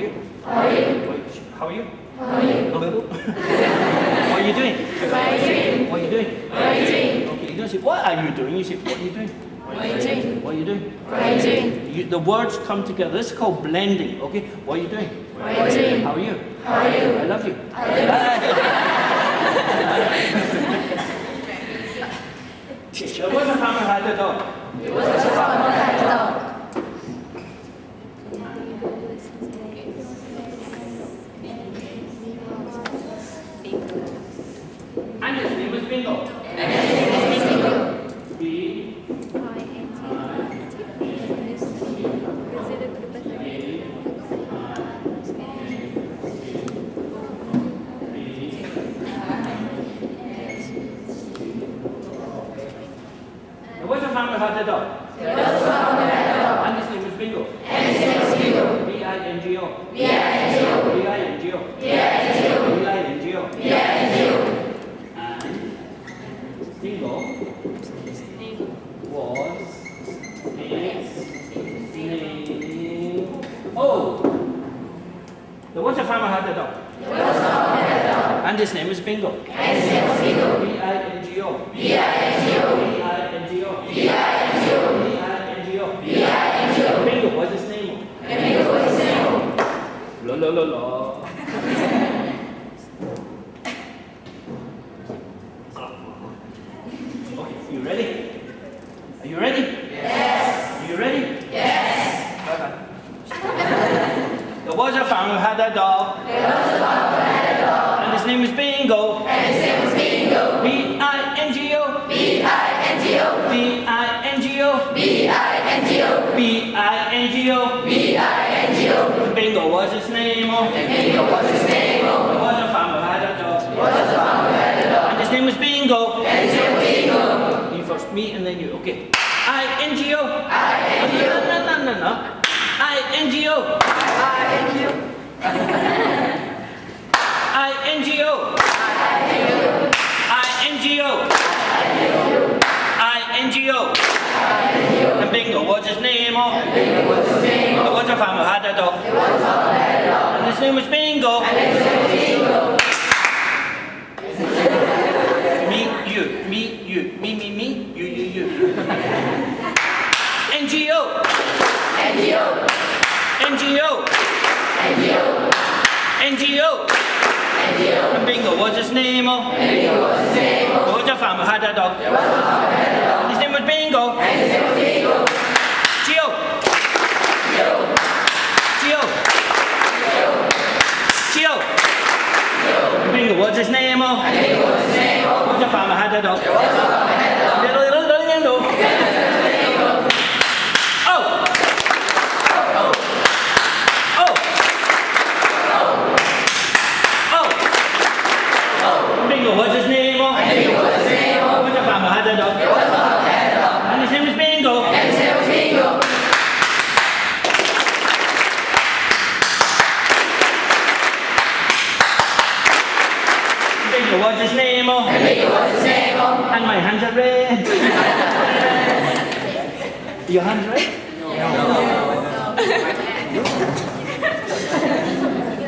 you? How are you? How are you? How are you? What are you doing? What are you doing? What are you doing? What are you doing? Okay, you don't say, what are you doing? You say, what are you doing? What are you doing? What are you doing? What are you doing? The words come together. This is called blending, okay? What are you doing? What are you doing? How are you? How are you? I love you. I love you. Okay, what's the farmer had the dog? What's the farmer had the dog? And his name was Bingo. And his name is Bingo. B. What's the farmer had the dog? What's the farmer had the dog? And his name was Bingo. And his name is Bingo. B-I-N-G-O. B-I-N-G-O. B-I-N-G-O. B-I-N-G-O. B-I-N-G-O. B-I-N-G-o. And Bingo was his name. Oh! The what's the farmer had the dog? What's the farmer had the dog? And his name is Bingo. And his name is Bingo. B-I-N-G-O. B-I-N-G-o. B-I-N-G-o. B-I-N-G-o. B-I-N-G-o. B-I-N-G-o. Bingo, what's his name? And Bingo was his name. La la la la. Okay, you ready? Are you ready? Yes. Are you ready? Yes. Bye-bye. There was a farmer who had a dog, There was a farmer who had a dog. and his name was Bingo. And his name was Bingo. B-I-N-G-O. B-I-N-G-o. B-I-N-G-o. B-I-N-G-o. B-I-N-G-o. B-I-N-G-o. Bingo was his name. And Bingo was his name. There was a farmer who had a dog, Was the farmer who had a dog. and his name was Bingo. And his name was Bingo. You first, me, and then you. Okay. I-N-G-O. I-N-G-o. No. I-N-G-o. I-N-G-o. I-N-G-o. I-N-G-o. I-N-G-o. And Bingo, what's his name? Bingo was his name. There was a farmer who had a dog, There was a farmer who had a dog. and his name was Bingo. And his name was Bingo. Me, you, me, you. N-G-O. N-G-o. N-G-O. N-G-o. N-G-O. N-G-o. And Bingo, what's his name? And Bingo was his name. There was a farmer who had a dog, There was a farmer who had a dog. and his name was Bingo. And his name was Bingo. Gio. Gio. Gio. Gio. Gio. Bingo, what's his name? And Bingo was his name. What's a farmer had a dog? There was a farmer who had a dog. Little. Oh. Oh. Oh. Bingo, what's his name? And Bingo was his name. What's a farmer had a dog? There was a farmer who had a dog. And his name was Bingo. And his name was Bingo. Bingo, what's his name? And Bingo was his name. And my hands are red. Your hands red?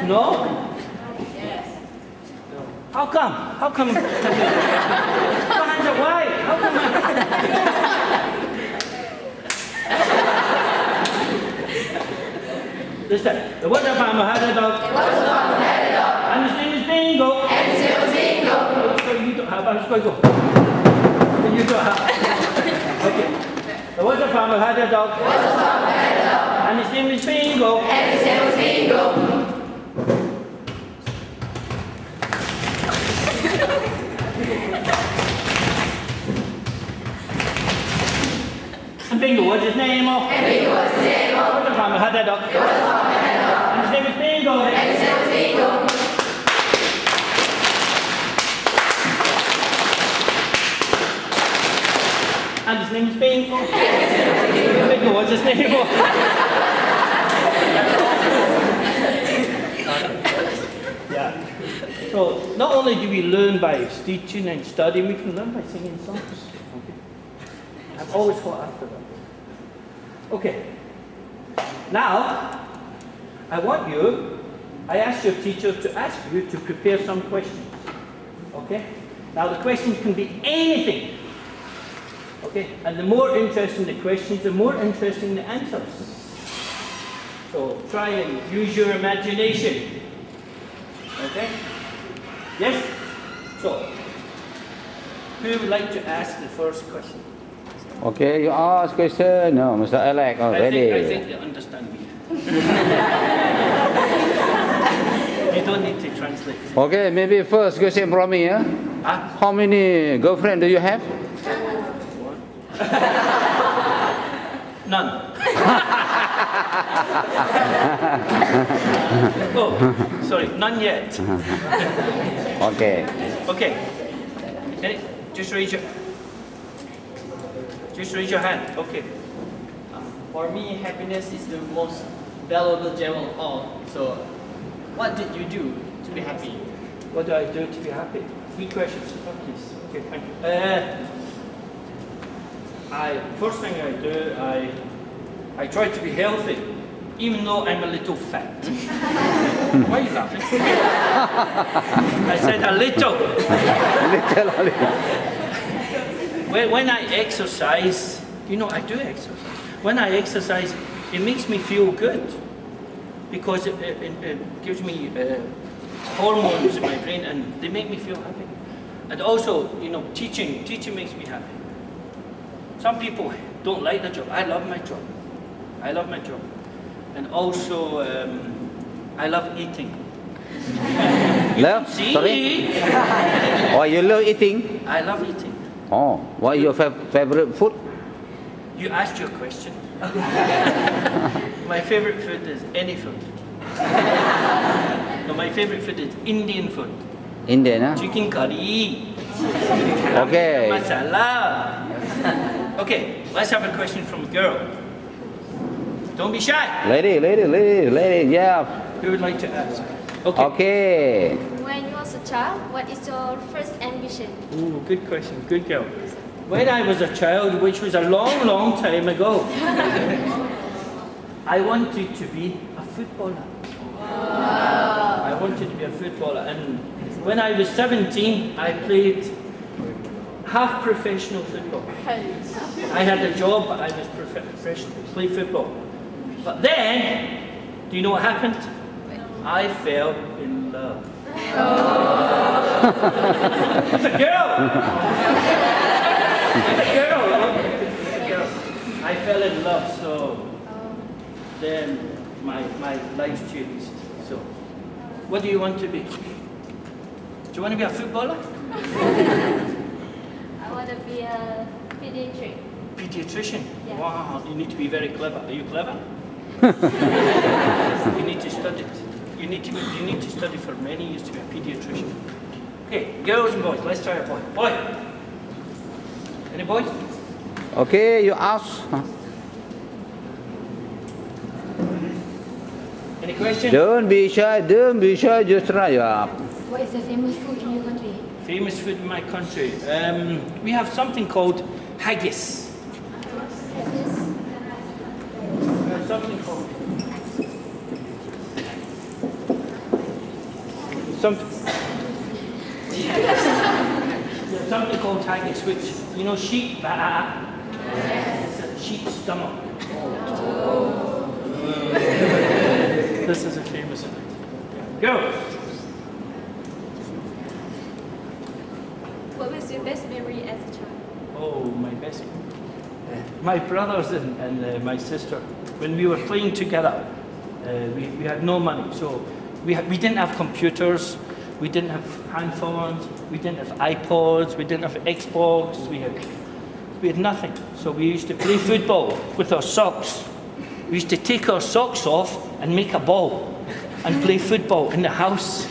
No? How come? How come? Your hands are white. How come? This time. There was a farmer had a dog, There was a farmer who had a dog. and his name is Bingo. And his name was Bingo. So you don't have. I'm going to go. Then you don't have. Okay. There was a farmer who had a dog, There was a farmer who had a dog. and his name is Bingo. And his name was Bingo. And Bingo was his name. And Bingo was his name. There was a farmer who had a dog, There was a farmer who had a dog. and his name is Bingo. And his name was Bingo. And his name is Bingo. Bingo, what's his name? Yeah. So not only do we learn by teaching and studying, we can learn by singing songs. Okay. I've always thought after that. Okay. Now, I asked your teacher to ask you to prepare some questions. Okay? Now the questions can be anything. Okay? And the more interesting the questions, the more interesting the answers. So try and use your imagination. Okay? Yes? So, who would like to ask the first question? Okay, you ask question. No, Mr. Alex, I ready. think they understand me. You don't need to translate. Okay, maybe first question from me. Huh? How many girlfriends do you have? None. Oh, sorry, none yet. Okay. Okay. Okay, just raise your hand. Okay. For me, happiness is the most valuable gem of all. So, what did you do to be happy? What do I do to be happy? 3 questions, please. Okay, thank you. First thing I do, I try to be healthy, even though I'm a little fat. Why are you laughing? I said a little. When I exercise, I do exercise. When I exercise, it makes me feel good because it gives me hormones in my brain and they make me feel happy. And also, teaching makes me happy. Some people don't like the job. I love my job. And also, I love eating. Love? See? Sorry? Oh, you love eating? I love eating. Oh, what is your favorite food? You asked your question. My favorite food is any food. No, my favorite food is Indian food. Indian, huh? Chicken curry. Okay. Masala. Okay, let's have a question from a girl. Don't be shy. Lady, yeah. Who would like to ask? Okay. Okay. When you was a child, what is your first ambition? Ooh, good question. Good girl. When I was a child, which was a long, long time ago, I wanted to be a footballer. I wanted to be a footballer. And when I was 17, I played half professional football. I had a job, but I was professional, played football. But then, do you know what happened? I fell in love. It's a girl! It's a girl! I fell in love, so then my life changed. So, what do you want to be? Do you want to be a footballer? I want to be a pediatric. Pediatrician? Yeah. Wow, you need to be very clever. Are you clever? You need to study. You need to study for many years to be a pediatrician. Okay, girls and boys. Let's try a boy. Boy. Any boys? Okay, you ask. Any questions? Don't be shy, just try up. What is the famous food in your country? Famous food in my country. We have something called haggis. Something called something called haggis, which sheep. It's a sheep's stomach. This is a famous food. Go. What was your best memory as a child? Oh, my best. My brothers and my sister, when we were playing together, we had no money, so we didn't have computers, we didn't have handphones, we didn't have iPods, we didn't have Xbox, we had nothing. So we used to play football with our socks. We used to take our socks off and make a ball and play football in the house.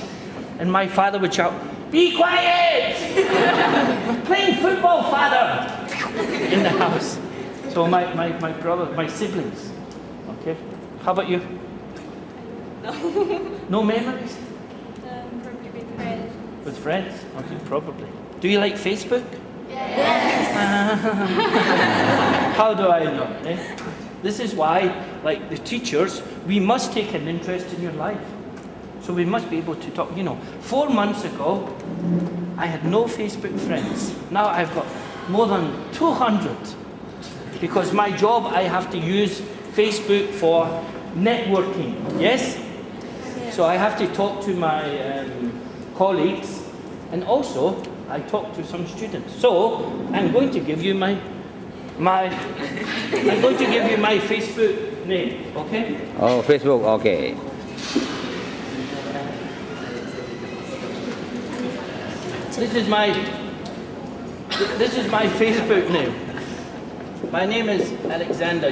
And my father would shout, "Be quiet! We're playing football, father!" in the house. So my brother, my siblings. Okay. How about you? No. No memories? Probably with friends. With friends? Okay, probably. Do you like Facebook? Yes. How do I know? Eh? This is why like the teachers, we must take an interest in your life. So we must be able to talk. 4 months ago, I had no Facebook friends. Now I've got more than 200. Because my job, I have to use Facebook for networking. Yes? So I have to talk to my colleagues, and also I talk to some students. So I'm going to give you my Facebook name, okay? Oh, Facebook, okay. This is my Facebook name. My name is Alexander,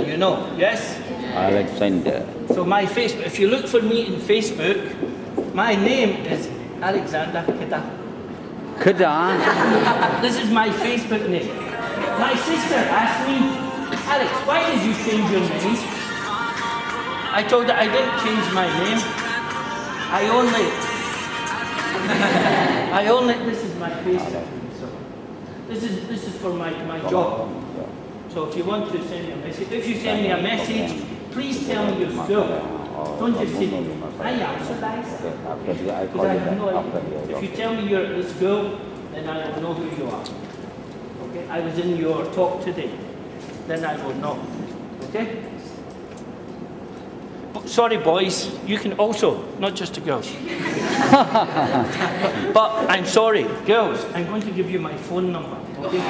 yes? Alexander. So my Facebook, if you look for me in Facebook, my name is Alexander Kedah. Kedah. This is my Facebook name. My sister asked me, Alex, why did you change your name? I told her I didn't change my name. This is my Facebook name. So this is for my job. So if you want to send me a message, if you send me a message, please tell me your school. Don't just say, I am so nice. Because I have no idea. If you tell me you're at the school, then I will know who you are. Okay? I was in your talk today. Then I will know. Okay? But sorry, boys, you can also, not just the girls. But I'm sorry, girls, I'm going to give you my phone number. Okay?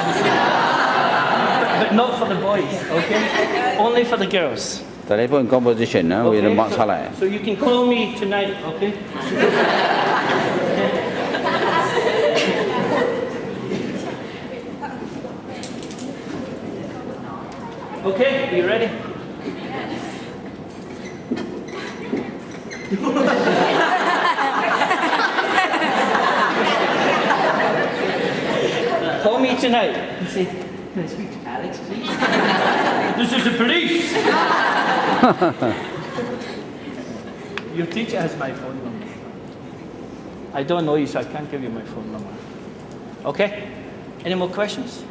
But not for the boys, okay? Only for the girls. Telephone composition, we don't mark salary. So you can call me tonight, okay? Okay, are you ready? Call me tonight and say, can I speak to Alex, please? This is the police! Your teacher has my phone number. I don't know you, so I can't give you my phone number. Okay? Any more questions?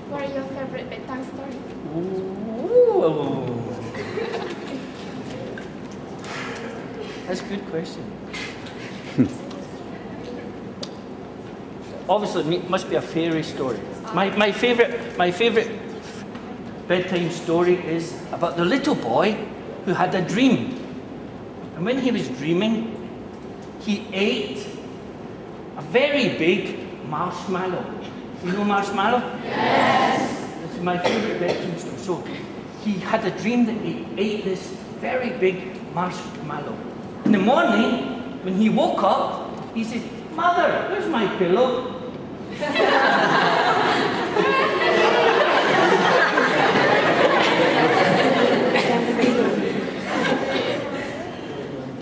What are your favorite bedtime stories? Ooh. That's a good question. Obviously, it must be a fairy story. My favorite bedtime story is about the little boy who had a dream. And when he was dreaming, he ate a very big marshmallow. You know marshmallow? Yes. This is my favorite bedtime story. So he had a dream that he ate this very big marshmallow. In the morning, when he woke up, he said, Mother, where's my pillow?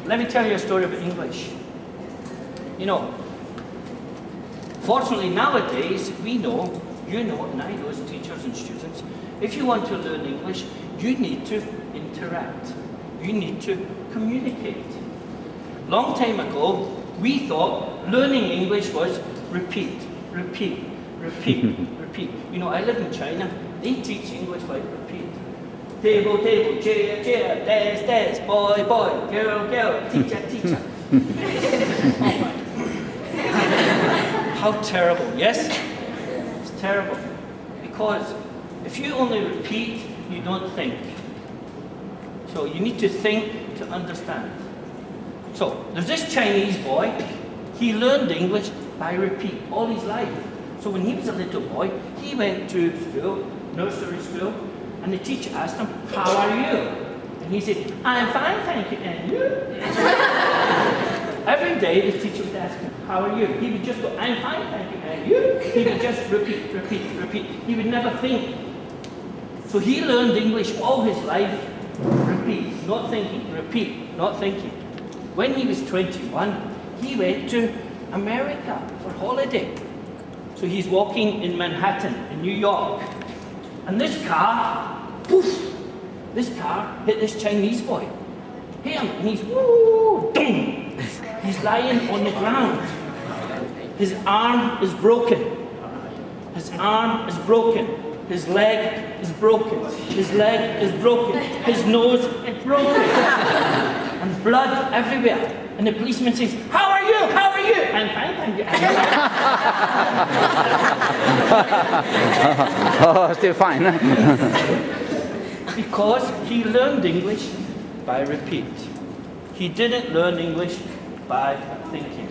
Let me tell you a story about English. Fortunately nowadays, we know, and I know as teachers and students, if you want to learn English, you need to interact. You need to communicate. Long time ago, we thought learning English was repeat, repeat, repeat, repeat. I live in China, they teach English like repeat. Table, table, chair, chair, desk, desk, boy, boy, girl, girl, teacher, teacher. Oh my. How terrible, yes? It's terrible. Because if you only repeat, you don't think. So you need to think to understand. So there's this Chinese boy, he learned English by repeat all his life. So when he was a little boy, he went to school, nursery school, and the teacher asked him, how are you? And he said, I'm fine, thank you, and you? Every day the teacher would ask him, how are you? He would just go, I'm fine, thank you, and you? He would just repeat, repeat, repeat. He would never think. So he learned English all his life, repeat, not thinking, repeat, not thinking. When he was 21, he went to America for holiday. So he's walking in Manhattan, in New York. And this car, poof, this car hit this Chinese boy. Hit him, and he's, woo, dong. He's lying on the ground. His arm is broken. His arm is broken. His leg is broken. His leg is broken. His nose is broken. And blood everywhere. And the policeman says, how are you? How are you? I'm fine, thank you. I'm fine. Oh, still fine. Because he learned English by repeat. He didn't learn English by thinking.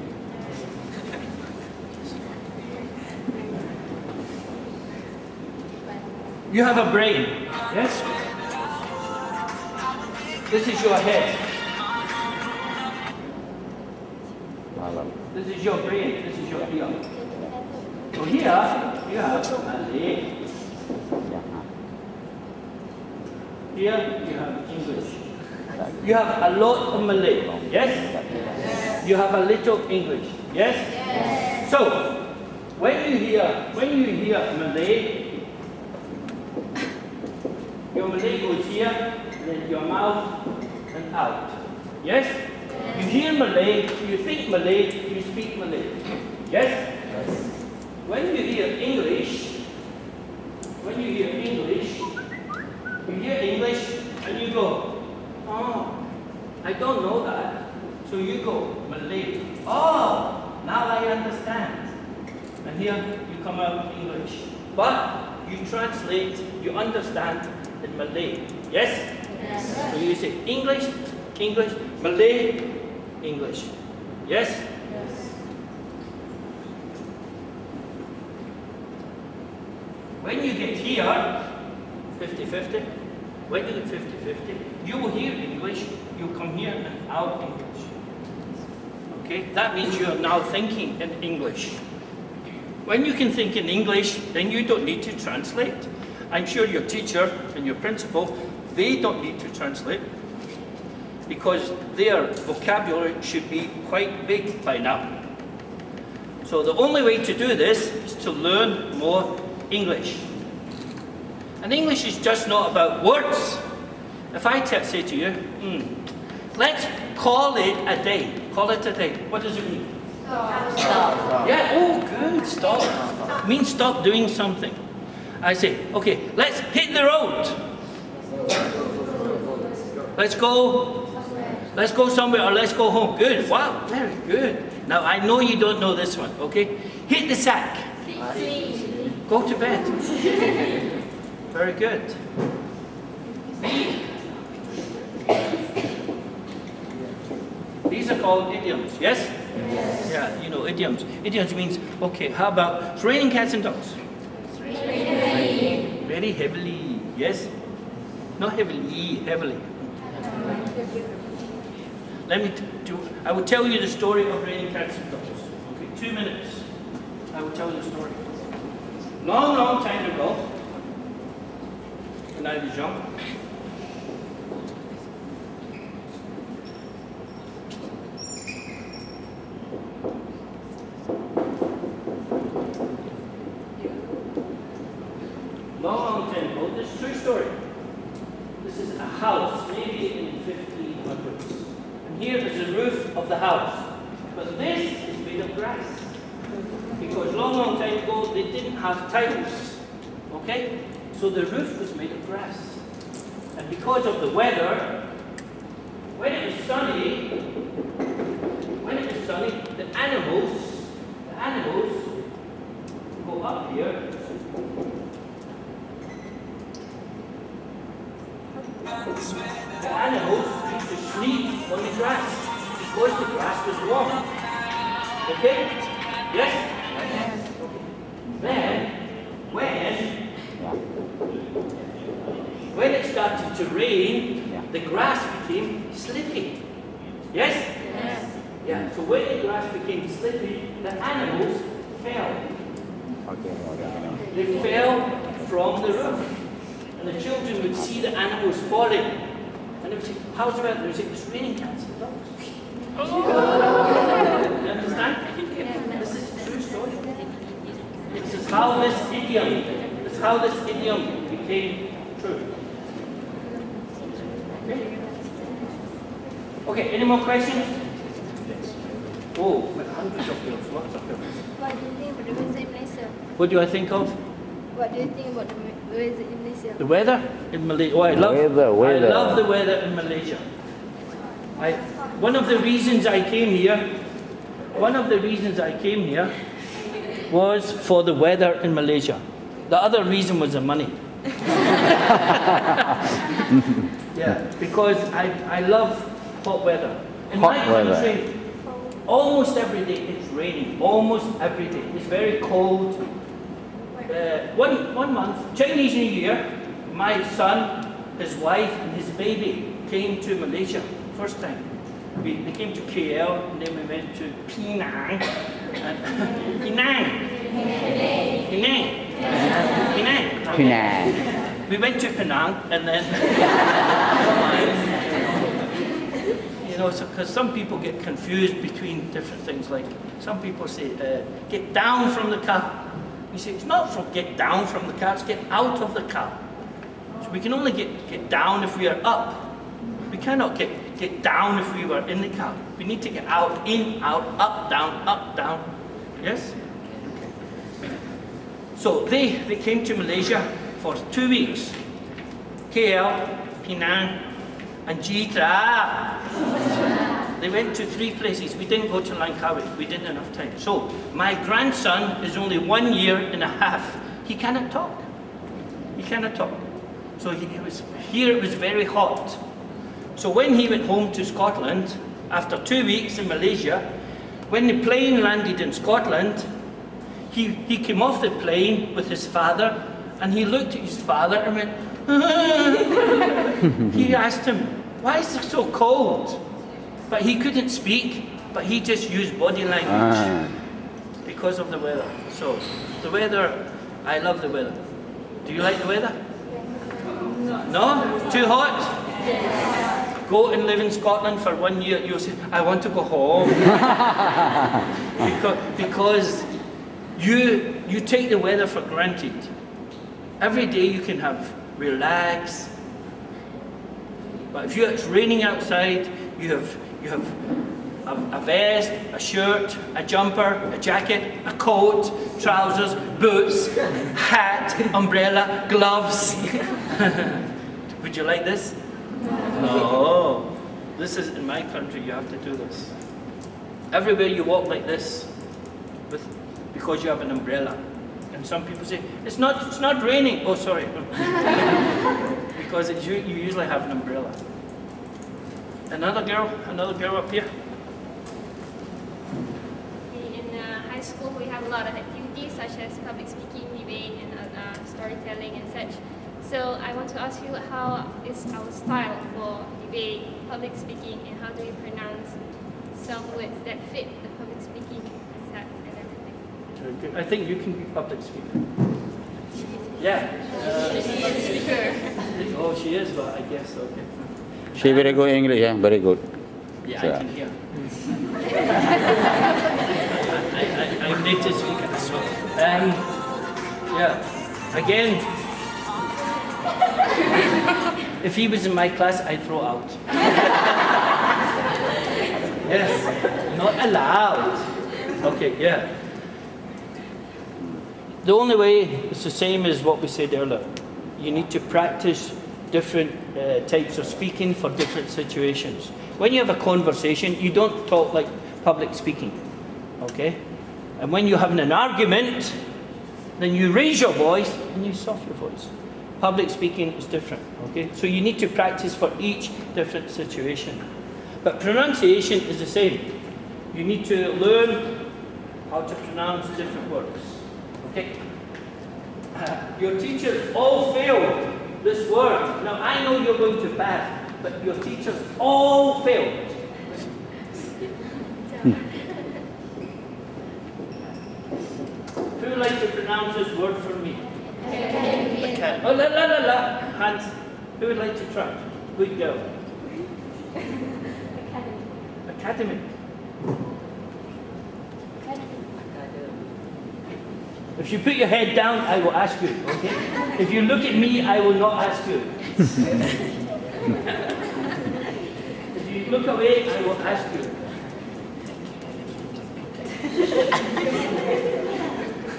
You have a brain, yes? This is your head. This is your brain. This is your ear. So here, you have Malay. Here, you have English. You have a lot of Malay, yes? You have a little English, yes? So, when you hear Malay, your Malay goes here, then your mouth and out. Yes? You hear Malay, you think Malay, you speak Malay. Yes? When you hear English, you hear English and you go, oh, I don't know that. So you go, Malay. Oh, now I understand. And here you come out English. But you translate, you understand in Malay. Yes? So you say English, English, Malay, English. Yes? When you get here, 50-50, when you get 50-50, you will hear English, you come here and out English. Okay? That means you are now thinking in English. When you can think in English, then you don't need to translate. I'm sure your teacher and your principal, they don't need to translate because their vocabulary should be quite big by now. So the only way to do this is to learn more English. And English is just not about words. If I say to you, let's call it a day. Call it a day. What does it mean? Stop. Yeah, oh good, stop. It means stop doing something. I say, okay, let's hit the road. Let's go somewhere or let's go home. Good, wow, very good. Now I know you don't know this one, okay? Hit the sack. Go to bed. Very good. These are called idioms, yes? Yes. Yeah, you know, idioms. Idioms means, okay, how about it's raining cats and dogs? Raining. Very heavily, yes? Not heavily, heavily. I will tell you the story of raining cats and dogs. Okay, 2 minutes. I will tell you the story. Long, long time ago, when I was young, long time ago, this is a true story. This is a house, maybe in the 1500s. And here is the roof of the house. But this is made of grass. Because long time ago, they didn't have tiles. Okay? So the roof was made of grass. And because of the weather, when it was sunny, the animals go up here. The animals used to sleep on the grass because the grass was warm. Okay? Yes? Okay. Then, when it started to rain, the grass became slippy. Yes? Yes. Yeah, so when the grass became slippy, the animals fell. They fell from the roof. And the children would see the animals falling. And they would say, how's the weather? They would say, it's raining cats and dogs. You understand? This is a true story. This is how this idiom became true. Okay, any more questions? Oh, hundreds of girls, lots of girls. What do you think of the Malaysia? What do I think of? What do you think about the weather in Malaysia? The weather in Malaysia. Oh, I love Weather. I love the weather in Malaysia. One of the reasons I came here was for the weather in Malaysia. The other reason was the money. Yeah, because I love hot weather. In my country, almost every day it's raining. Almost every day. It's very cold. One month, Chinese New Year, my son, his wife, and his baby came to Malaysia. First time. They came to KL, and then we went to Penang. Penang. We went to Penang, and then, you know, because some people get confused between different things. Like some people say, "Get down from the car." You say it's not from get down from the car; it's get out of the car. So we can only get down if we are up. We cannot get down if we were in the car. We need to get out, in, out, up, down. Yes? Okay. So they came to Malaysia for 2 weeks. KL, Penang, and Jitra. They went to 3 places. We didn't go to Langkawi. We didn't have enough time. So my grandson is only 1 year and a half. He cannot talk. He cannot talk. So here it was very hot. So when he went home to Scotland, after 2 weeks in Malaysia, when the plane landed in Scotland, he came off the plane with his father, and he looked at his father and went, he asked him, "Why is it so cold?" But he couldn't speak, but he just used body language because of the weather. So the weather, I love the weather. Do you like the weather? No? Too hot? Go and live in Scotland for 1 year, you'll say, "I want to go home." because you take the weather for granted. Every day you can have relax. But if it's raining outside, you have a vest, a shirt, a jumper, a jacket, a coat, trousers, boots, hat, umbrella, gloves. Would you like this? No. This is in my country, you have to do this. Everywhere you walk like this, because you have an umbrella. And some people say, it's not raining. Oh, sorry. Because you usually have an umbrella. Another girl up here. In high school, we have a lot of activities such as public speaking, debate, and storytelling and such. So I want to ask you, how is our style for debate, public speaking, and how do you pronounce some words that fit the public speaking and everything? Very good. I think you can be public speaker. Yeah. Public speaker. Oh, she is, but I guess okay. She very good English, yeah, very good. Yeah, So, I can hear. I'm native speaker as well. Yeah. Again, if he was in my class, I'd throw out. Yes, not allowed. Okay, yeah. The only way is the same as what we said earlier. You need to practice different types of speaking for different situations. When you have a conversation, you don't talk like public speaking, okay? And when you're having an argument, then you raise your voice and you soften your voice. Public speaking is different, okay? So you need to practice for each different situation. But pronunciation is the same. You need to learn how to pronounce different words, okay? Your teachers all failed this word. Now I know you're going to pass, but your teachers all failed. Who would like to pronounce this word for me? Academy. Oh, la. Hands. Who would like to try? Good girl. Academy. If you put your head down, I will ask you, okay? If you look at me, I will not ask you. If you look away, I will ask you.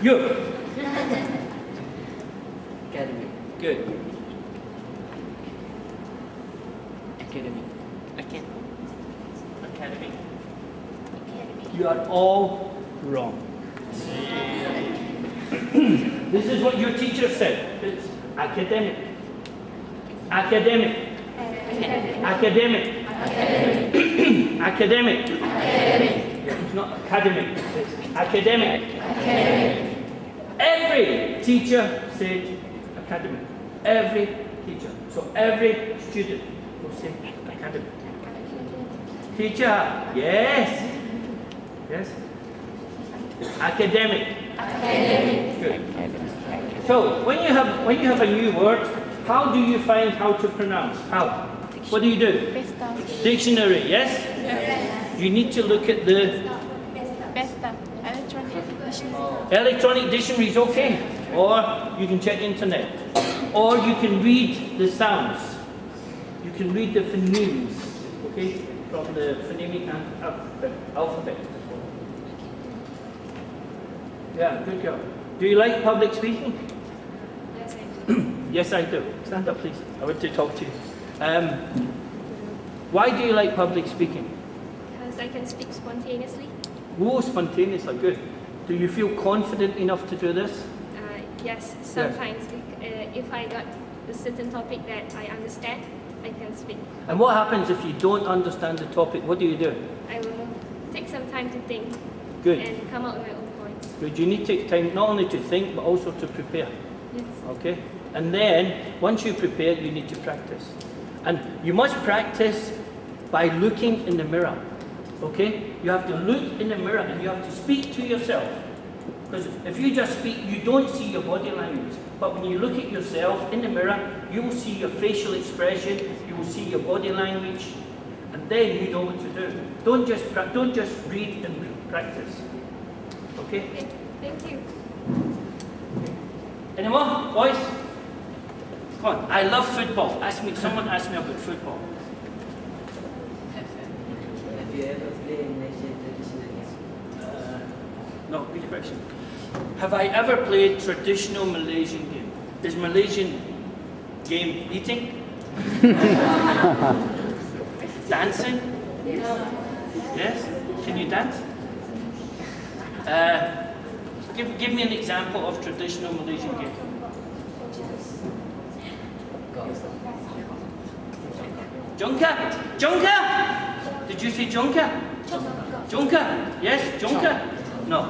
You. You are all wrong. This is what your teacher said. It's academic. Academic. Academic. Academic. It's not academic. It's academic. Every teacher said academic. Every teacher. So every student will say academic. Teacher, yes. Yes. Academic. Good. So when you have a new word, how do you find how to pronounce? How? What do you do? Besta. Dictionary, yes? You need to look at the Besta. Electronic dictionary. electronic dictionary is okay. Or you can check internet. Or you can read the sounds. You can read the phonemes, okay, from the phonemic alphabet. Yeah, good girl. Do you like public speaking? Yes, I do. Yes, I do. Stand up, please. I want to talk to you. Why do you like public speaking? Because I can speak spontaneously. Oh, spontaneously, good. Do you feel confident enough to do this? Yes, sometimes if I got a certain topic that I understand, I can speak. And what happens if you don't understand the topic? What do you do? I will take some time to think Good. and come up with my own points. Good. You need to take time not only to think, but also to prepare. Yes. Okay? And then, once you prepare, you need to practice. And you must practice by looking in the mirror. Okay? You have to look in the mirror and you have to speak to yourself. Because if you just speak, you don't see your body language. But when you look at yourself in the mirror, you will see your facial expression, you will see your body language, and then you know what to do. Don't just read and practice. Okay? Okay, thank you. Any more, boys? Come on. I love football. Someone ask me about football. Have you ever played in Malaysian traditional games? No, good question. Have I ever played traditional Malaysian game? Is Malaysian game eating? Dancing? Yes? Can you dance? Give me an example of traditional Malaysian game. Jongka? Jongka? Did you say Jongka? Jongka? Yes? Jongka? No.